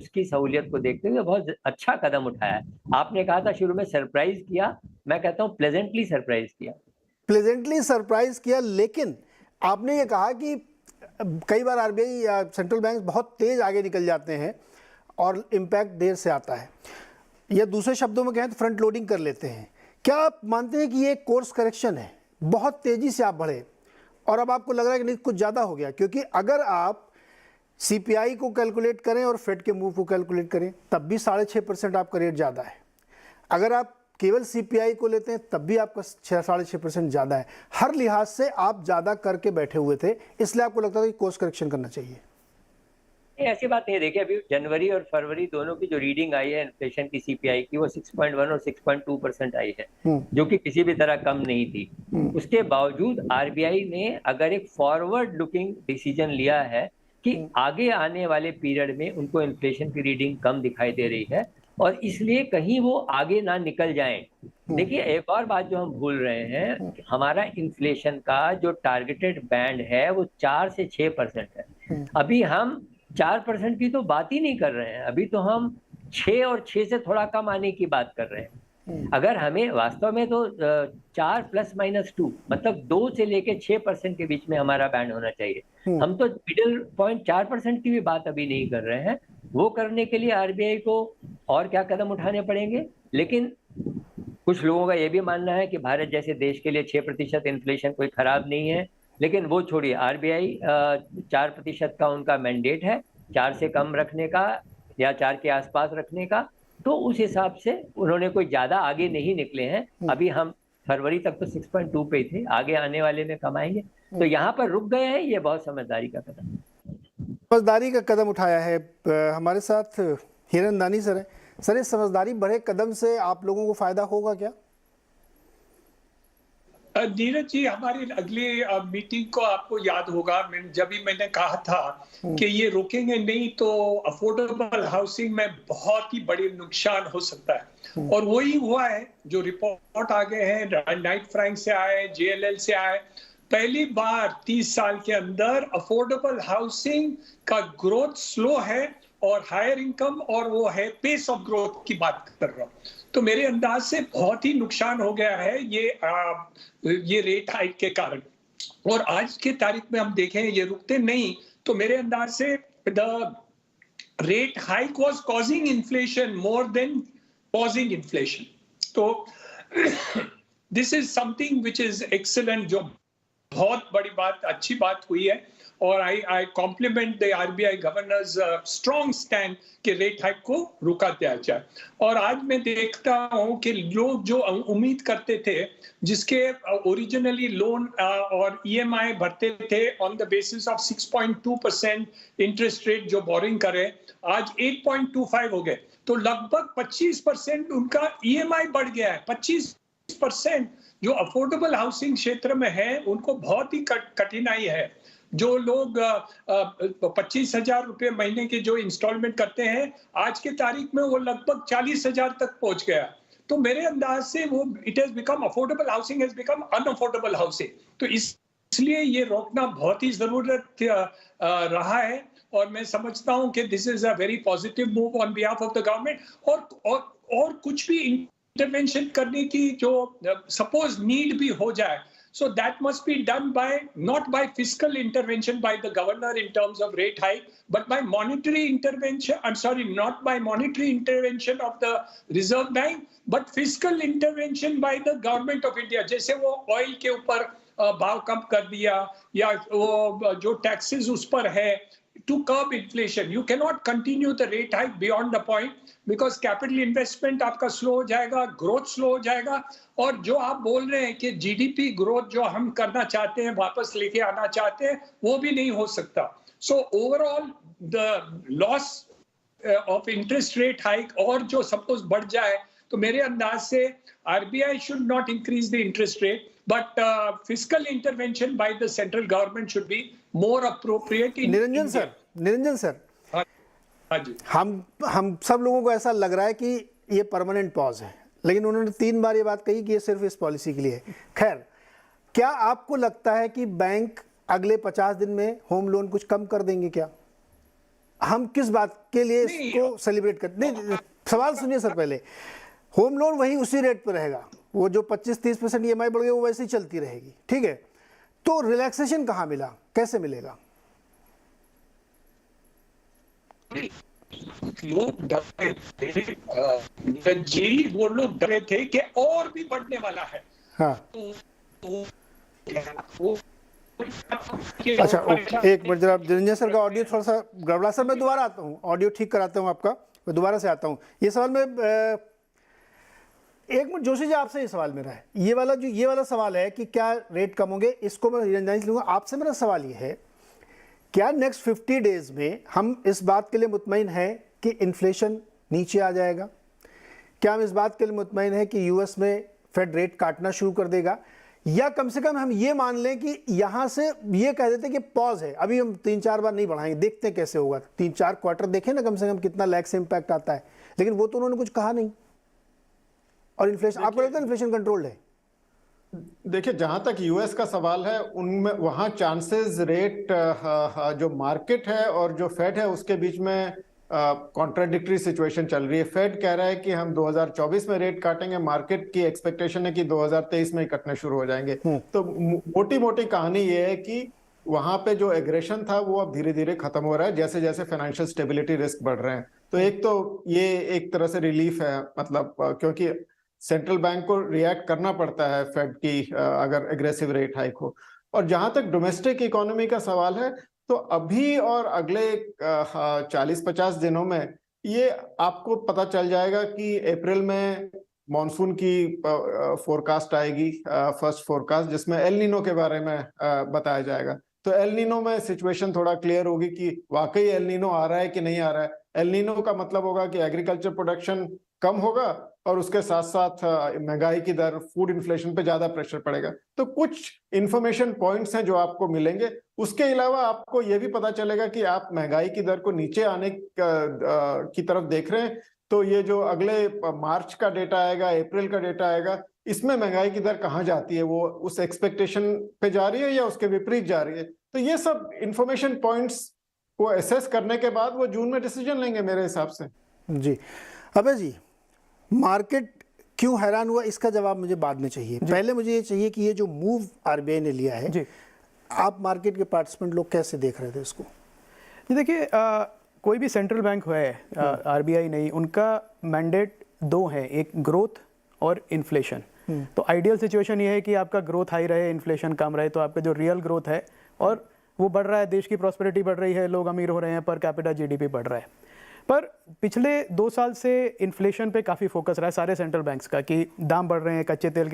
उसकी सहूलियत को देखते हुए बहुत अच्छा कदम उठाया है। आपने कहा था शुरू में सरप्राइज किया, मैं कहता हूँ प्लेजेंटली सरप्राइज किया। प्लेजेंटली सरप्राइज किया, लेकिन आपने ये कहा कि कई बार आरबीआई या सेंट्रल बैंक बहुत तेज आगे निकल जाते हैं और इम्पैक्ट देर से आता है, या दूसरे शब्दों में कहें तो फ्रंट लोडिंग कर लेते हैं। क्या आप मानते हैं कि ये कोर्स करेक्शन है, बहुत तेजी से आप बढ़े और अब आपको लग रहा है कि नहीं कुछ ज़्यादा हो गया? क्योंकि अगर आप सीपीआई को कैलकुलेट करें और फेड के मूव को कैलकुलेट करें तब भी 6.5% आपका रेट ज़्यादा है। अगर आप केवल सीपीआई को लेते हैं तब भी आपका 6.5% ज़्यादा है। हर लिहाज से आप ज़्यादा करके बैठे हुए थे, इसलिए आपको लगता था कि कोर्स करेक्शन करना चाहिए। ऐसी बात नहीं है। देखिए, अभी जनवरी और फरवरी दोनों की जो रीडिंग आई है इन्फ्लेशन की सीपीआई की, वो 6.1 और 6.2% आई है, जो कि किसी भी तरह कम नहीं थी। उसके बावजूद आरबीआई ने अगर एक फॉरवर्ड लुकिंग डिसीजन लिया है कि आगे आने वाले पीरियड में उनको इन्फ्लेशन की रीडिंग कम दिखाई दे रही है और इसलिए कहीं वो आगे ना निकल जाएं। देखिए, एक और बात जो हम भूल रहे हैं, हमारा इन्फ्लेशन का जो टारगेटेड बैंड है वो 4 से 6% है। अभी हम 4% की तो बात ही नहीं कर रहे हैं, अभी तो हम 6 और 6 से थोड़ा कम आने की बात कर रहे हैं। अगर हमें वास्तव में तो 4 +-2 मतलब 2 से लेके 6% के बीच में हमारा बैंड होना चाहिए। हम तो मिडिल पॉइंट 4% की भी बात अभी नहीं कर रहे हैं। वो करने के लिए आरबीआई को और क्या कदम उठाने पड़ेंगे। लेकिन कुछ लोगों का ये भी मानना है कि भारत जैसे देश के लिए 6% इन्फ्लेशन कोई खराब नहीं है। लेकिन वो छोड़िए, आरबीआई 4% का उनका मैंडेट है, 4 से कम रखने का या 4 के आसपास रखने का। तो उस हिसाब से उन्होंने कोई ज्यादा आगे नहीं निकले हैं। अभी हम फरवरी तक तो 6.2 पे थे, आगे आने वाले में कम आएंगे। तो यहाँ पर रुक गए हैं, ये बहुत समझदारी का कदम है। समझदारी का कदम उठाया है। हमारे साथ हिरनदानी सर है। सर, इस समझदारी बड़े कदम से आप लोगों को फायदा होगा क्या? नीरज जी, हमारी अगली मीटिंग को आपको याद होगा, मैंने कहा था कि ये रोकेंगे नहीं तो अफोर्डेबल हाउसिंग में बहुत ही बड़ी नुकसान हो सकता है। और वही हुआ है। जो रिपोर्ट आ गए हैं, नाइट फ्रैंक से आए, जेएलएल से आए, पहली बार 30 साल के अंदर अफोर्डेबल हाउसिंग का ग्रोथ स्लो है और हायर इनकम, और वो है पेस ऑफ ग्रोथ की बात कर रहा हूँ। तो मेरे अंदाज से बहुत ही नुकसान हो गया है ये रेट हाइक के कारण। और आज के तारीख में हम देखें ये रुकते नहीं, तो मेरे अंदाज से the rate hike was causing inflation more than pausing inflation. तो this is something which is excellent, जो बहुत बड़ी बात, अच्छी बात हुई है। और I compliment the RBI governor's strong stand कि रेट हाइक को रुका दिया जाए। और आज मैं देखता हूं कि लोग जो उम्मीद करते थे, जिसके ओरिजिनली लोन और ईएमआई भरते थे on the basis of 6.2% interest rate जो बोरिंग करे, आज 8.25 हो गए। तो लगभग 25% उनका ईएमआई बढ़ गया है। 25% जो अफोर्डेबल हाउसिंग क्षेत्र में है उनको बहुत ही कठिनाई है। जो लोग 25,000 रुपए महीने के जो इंस्टॉलमेंट करते हैं, आज के तारीख में वो लगभग 40,000 तक पहुंच गया। तो मेरे अंदाज से वो it has become affordable housing has become unaffordable housing. तो इसलिए ये रोकना बहुत ही जरूरत रहा है। और मैं समझता हूं कि this is a very positive move on behalf of the government. और कुछ भी इंटरवेंशन करने की जो सपोज नीड भी हो जाए, so that must be done not by fiscal intervention by the governor in terms of rate hike, but by monetary intervention. Not by monetary intervention of the Reserve Bank, but fiscal intervention by the government of India. जैसे वो oil के ऊपर भाव कम कर दिया, या वो जो टैक्सेस उस पर है, to curb inflation. You cannot continue the rate hike beyond the point because capital investment आपका स्लो हो जाएगा, ग्रोथ स्लो हो जाएगा। और जो आप बोल रहे हैं कि जीडीपी ग्रोथ जो हम करना चाहते हैं, वापस लेके आना चाहते हैं, वो भी नहीं हो सकता। So overall the loss of interest rate hike और जो सपोज बढ़ जाए, तो मेरे अंदाज से RBI should not increase the interest rate, but fiscal intervention by the central government should be more appropriate in Niranjan sir, हाँ जी, हम सब लोगों को ऐसा लग रहा है कि ये परमानेंट पॉज है, लेकिन उन्होंने 3 बार ये बात कही कि ये सिर्फ इस पॉलिसी के लिए है। खैर, क्या आपको लगता है कि बैंक अगले 50 दिन में होम लोन कुछ कम कर देंगे क्या? हम किस बात के लिए इसको सेलिब्रेट करते? नहीं, सवाल सुनिए सर पहले। होम लोन वही उसी रेट पर रहेगा, वो जो 25-30% EMI बढ़ गई वो वैसे ही चलती रहेगी, ठीक है? तो रिलैक्सेशन कहाँ मिला, कैसे मिलेगा? लोग डर रहे थे जी, वो लोग डरे थे कि और भी बढ़ने वाला है। हाँ अच्छा, एक मिनट जरा निरंजन सर का ऑडियो थोड़ा सा गड़बड़ा। सर मैं दोबारा आता हूँ, ऑडियो ठीक कराता हूँ आपका, मैं दोबारा से आता हूँ। ये सवाल में एक मिनट जोशी जी आपसे ये सवाल मेरा है, ये वाला सवाल है कि क्या रेट कम होंगे, इसको मैं निरंजन से लूँगा। आपसे मेरा सवाल ये है, क्या नेक्स्ट 50 डेज में हम इस बात के लिए मुतमईन हैं कि इन्फ्लेशन नीचे आ जाएगा? क्या हम इस बात के लिए मुतमईन हैं कि यूएस में फेड रेट काटना शुरू कर देगा, या कम से कम हम ये मान लें कि यहाँ से ये कह देते कि पॉज है, अभी हम 3-4 बार नहीं बढ़ाएंगे, देखते हैं कैसे होगा, 3-4 क्वार्टर देखें ना कम से कम कितना लैग से इम्पैक्ट आता है। लेकिन वो तो उन्होंने कुछ कहा नहीं। और इन्फ्लेशन, आपको लगता है इन्फ्लेशन कंट्रोल्ड है? देखिए, जहां तक यूएस का सवाल है, उनमें वहां चांसेस रेट जो मार्केट है और जो फेड है उसके बीच में कॉन्ट्राडिक्टरी सिचुएशन चल रही है। फेड कह रहा है कि हम 2024 में रेट काटेंगे, मार्केट की एक्सपेक्टेशन है कि 2023 में ही कटने शुरू हो जाएंगे। तो मोटी मोटी कहानी ये है कि वहां पे जो एग्रेशन था वो अब धीरे धीरे खत्म हो रहा है जैसे जैसे फाइनेंशियल स्टेबिलिटी रिस्क बढ़ रहे हैं। तो एक तो ये एक तरह से रिलीफ है, मतलब क्योंकि सेंट्रल बैंक को रिएक्ट करना पड़ता है फेड की अगर एग्रेसिव रेट हाइक हो। और जहां तक डोमेस्टिक इकोनॉमी का सवाल है, तो अभी और अगले 40-50 दिनों में ये आपको पता चल जाएगा कि अप्रैल में मॉनसून की फोरकास्ट आएगी, फर्स्ट फोरकास्ट, जिसमें एल नीनो के बारे में बताया जाएगा। तो एल नीनो में सिचुएशन थोड़ा क्लियर होगी कि वाकई एल नीनो आ रहा है कि नहीं आ रहा है। एल नीनो का मतलब होगा कि एग्रीकल्चर प्रोडक्शन कम होगा और उसके साथ साथ महंगाई की दर, फूड इन्फ्लेशन पे ज्यादा प्रेशर पड़ेगा। तो कुछ इंफॉर्मेशन पॉइंट्स हैं जो आपको मिलेंगे। उसके अलावा आपको यह भी पता चलेगा कि आप महंगाई की दर को नीचे आने की तरफ देख रहे हैं, तो ये जो अगले मार्च का डेटा आएगा, अप्रैल का डेटा आएगा, इसमें महंगाई की दर कहाँ जाती है, वो उस एक्सपेक्टेशन पे जा रही है या उसके विपरीत जा रही है। तो ये सब इंफॉर्मेशन पॉइंट्स को एसेस करने के बाद वो जून में डिसीजन लेंगे मेरे हिसाब से। जी अबे जी, मार्केट क्यों हैरान हुआ, इसका जवाब मुझे बाद में चाहिए। पहले मुझे ये चाहिए कि ये जो मूव आरबीआई ने लिया है, आप मार्केट के पार्टिसिपेंट लोग कैसे देख रहे थे इसको? जी देखिए, कोई भी सेंट्रल बैंक है, आरबीआई नहीं, उनका मैंडेट दो है, एक ग्रोथ और इन्फ्लेशन। तो आइडियल सिचुएशन ये है कि आपका ग्रोथ हाई रहे, इन्फ्लेशन कम रहे, तो आपका जो रियल ग्रोथ है और वो बढ़ रहा है, देश की प्रॉस्पेरिटी बढ़ रही है, लोग अमीर हो रहे हैं, पर कैपिटा जीडीपी बढ़ रहा है। पर पिछले 2 साल से इन्फ्लेशन पे काफ़ी फोकस रहा है सारे सेंट्रल बैंक्स का कि दाम बढ़ रहे हैं, कच्चे तेल के